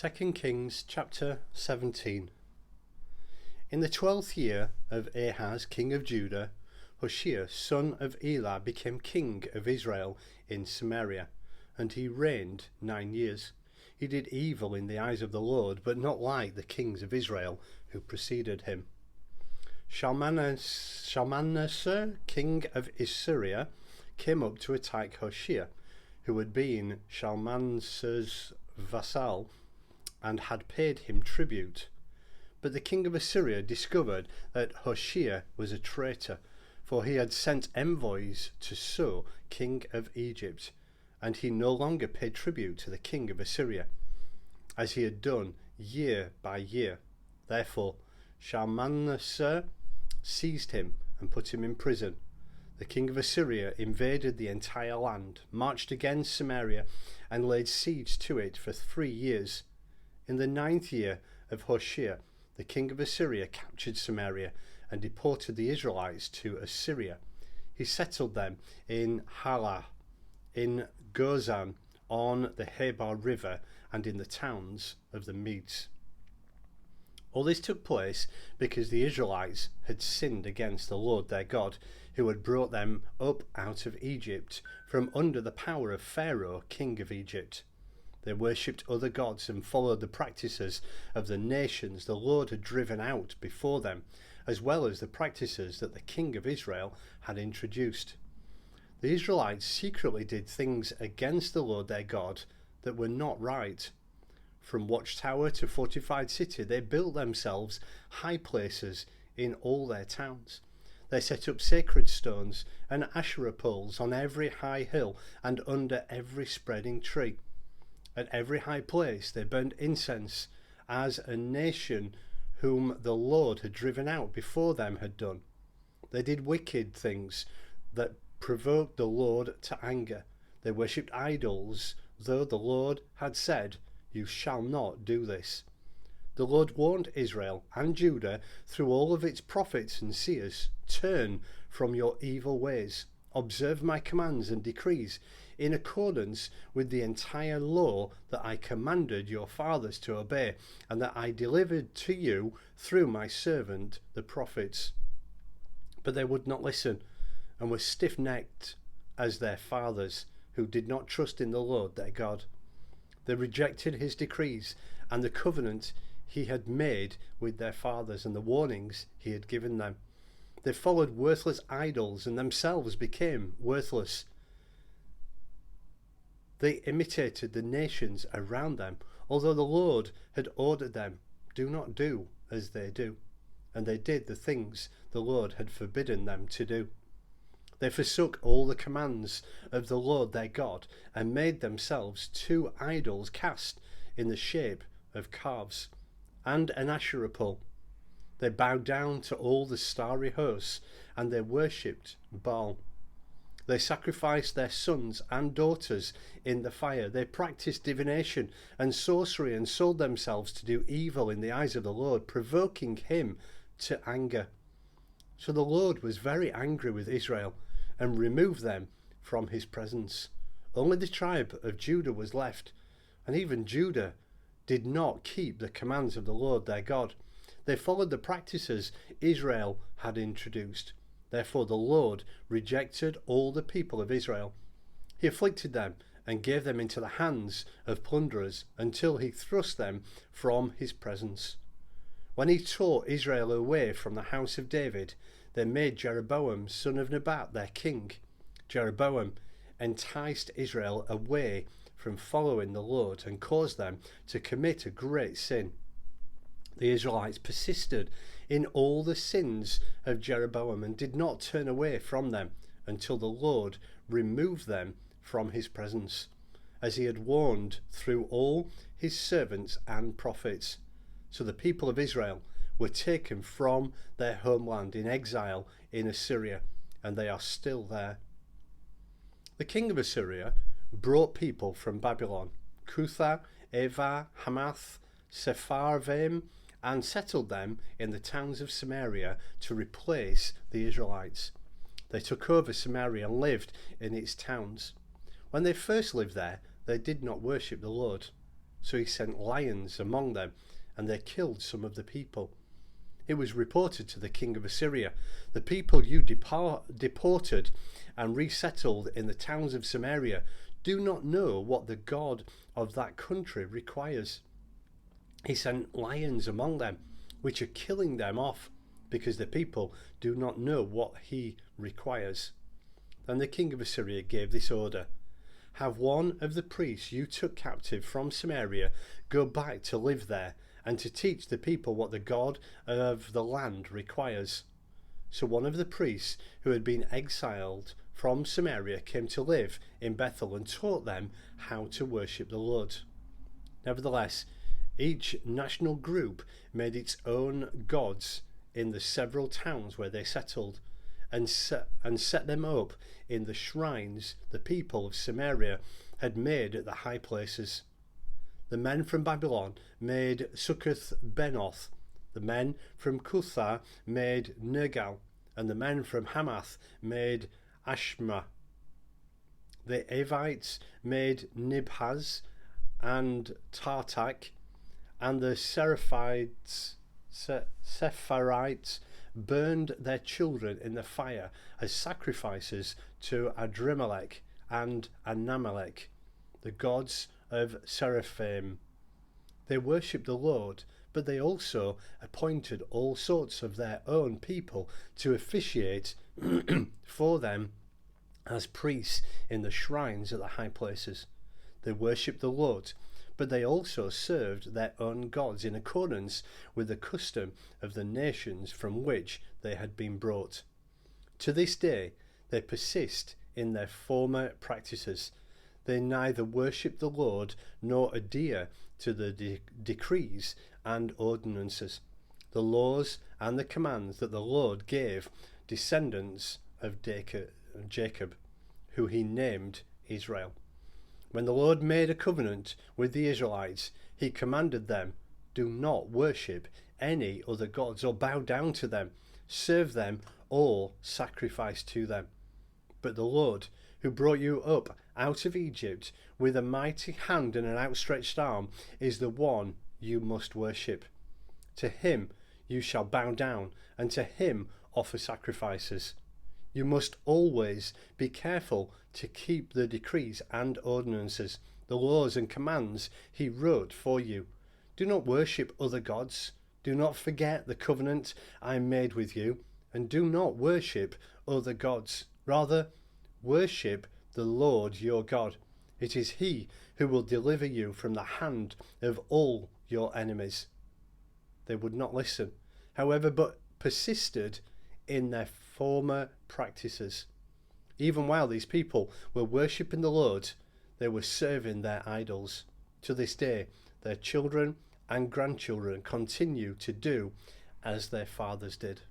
2 Kings chapter 17. In the 12th year of Ahaz, king of Judah, Hoshea, son of Elah, became king of Israel in Samaria, and he reigned 9 years. He did evil in the eyes of the Lord, but not like the kings of Israel who preceded him. Shalmaneser, king of Assyria, came up to attack Hoshea, who had been Shalmaneser's vassal, and had paid him tribute. But the king of Assyria discovered that Hoshea was a traitor, for he had sent envoys to Succoth, king of Egypt, and he no longer paid tribute to the king of Assyria, as he had done year by year. Therefore Shalmaneser seized him and put him in prison. The king of Assyria invaded the entire land, marched against Samaria, and laid siege to it for 3 years. In the 9th year of Hoshea, the king of Assyria captured Samaria and deported the Israelites to Assyria. He settled them in Halah, in Gozan, on the Habor River, and in the towns of the Medes. All this took place because the Israelites had sinned against the Lord their God, who had brought them up out of Egypt from under the power of Pharaoh, king of Egypt. They worshipped other gods and followed the practices of the nations the Lord had driven out before them, as well as the practices that the king of Israel had introduced. The Israelites secretly did things against the Lord their God that were not right. From watchtower to fortified city, they built themselves high places in all their towns. They set up sacred stones and Asherah poles on every high hill and under every spreading tree. At every high place they burned incense, as a nation whom the Lord had driven out before them had done. They did wicked things that provoked the Lord to anger. They worshipped idols, though the Lord had said, "You shall not do this." The Lord warned Israel and Judah through all of its prophets and seers, "Turn from your evil ways. Observe my commands and decrees in accordance with the entire law that I commanded your fathers to obey, and that I delivered to you through my servant the prophets." But they would not listen, and were stiff-necked as their fathers, who did not trust in the Lord their God. They rejected his decrees and the covenant he had made with their fathers and the warnings he had given them. They followed worthless idols and themselves became worthless. They imitated the nations around them, although the Lord had ordered them, "Do not do as they do." And they did the things the Lord had forbidden them to do. They forsook all the commands of the Lord their God and made themselves 2 idols cast in the shape of calves and an Asherah pole. They bowed down to all the starry hosts, and they worshipped Baal. They sacrificed their sons and daughters in the fire. They practiced divination and sorcery and sold themselves to do evil in the eyes of the Lord, provoking him to anger. So the Lord was very angry with Israel and removed them from his presence. Only the tribe of Judah was left, and even Judah did not keep the commands of the Lord their God. They followed the practices Israel had introduced. Therefore the Lord rejected all the people of Israel. He afflicted them and gave them into the hands of plunderers until he thrust them from his presence. When he tore Israel away from the house of David, they made Jeroboam, son of Nebat, their king. Jeroboam enticed Israel away from following the Lord and caused them to commit a great sin. The Israelites persisted in all the sins of Jeroboam and did not turn away from them until the Lord removed them from his presence, as he had warned through all his servants and prophets. So the people of Israel were taken from their homeland in exile in Assyria, and they are still there. The king of Assyria brought people from Babylon, Cutha, Ava, Hamath, Sepharvaim, and settled them in the towns of Samaria to replace the Israelites. They took over Samaria and lived in its towns. When they first lived there, they did not worship the Lord. So he sent lions among them, and they killed some of the people. It was reported to the king of Assyria, "The people you deported and resettled in the towns of Samaria do not know what the God of that country requires." He sent lions among them, which are killing them off, because the people do not know what he requires. Then the king of Assyria gave this order: "Have one of the priests you took captive from Samaria go back to live there, and to teach the people what the God of the land requires." So one of the priests who had been exiled from Samaria came to live in Bethel and taught them how to worship the Lord. Nevertheless, each national group made its own gods in the several towns where they settled, and set them up in the shrines the people of Samaria had made at the high places. The men from Babylon made Succoth Benoth, the men from Cutha made Nergal, and the men from Hamath made Ashma. The Avites made Nibhaz and Tartak, and the Sepharites burned their children in the fire as sacrifices to Adrimelech and Anamelech, the gods of Sepharvaim. They worshipped the Lord, but they also appointed all sorts of their own people to officiate for them as priests in the shrines at the high places. They worshipped the Lord, but they also served their own gods in accordance with the custom of the nations from which they had been brought. To this day they persist in their former practices. They neither worship the Lord nor adhere to the decrees and ordinances, the laws and the commands that the Lord gave descendants of Jacob, who he named Israel. When the Lord made a covenant with the Israelites, he commanded them, "Do not worship any other gods or bow down to them, serve them or sacrifice to them. But the Lord, who brought you up out of Egypt with a mighty hand and an outstretched arm, is the one you must worship. To him you shall bow down, and to him offer sacrifices. You must always be careful to keep the decrees and ordinances, the laws and commands he wrote for you. Do not worship other gods. Do not forget the covenant I made with you, and do not worship other gods. Rather, worship the Lord your God. It is he who will deliver you from the hand of all your enemies." They would not listen, however, but persisted in their former practices. Even while these people were worshipping the Lord, they were serving their idols. To this day, their children and grandchildren continue to do as their fathers did.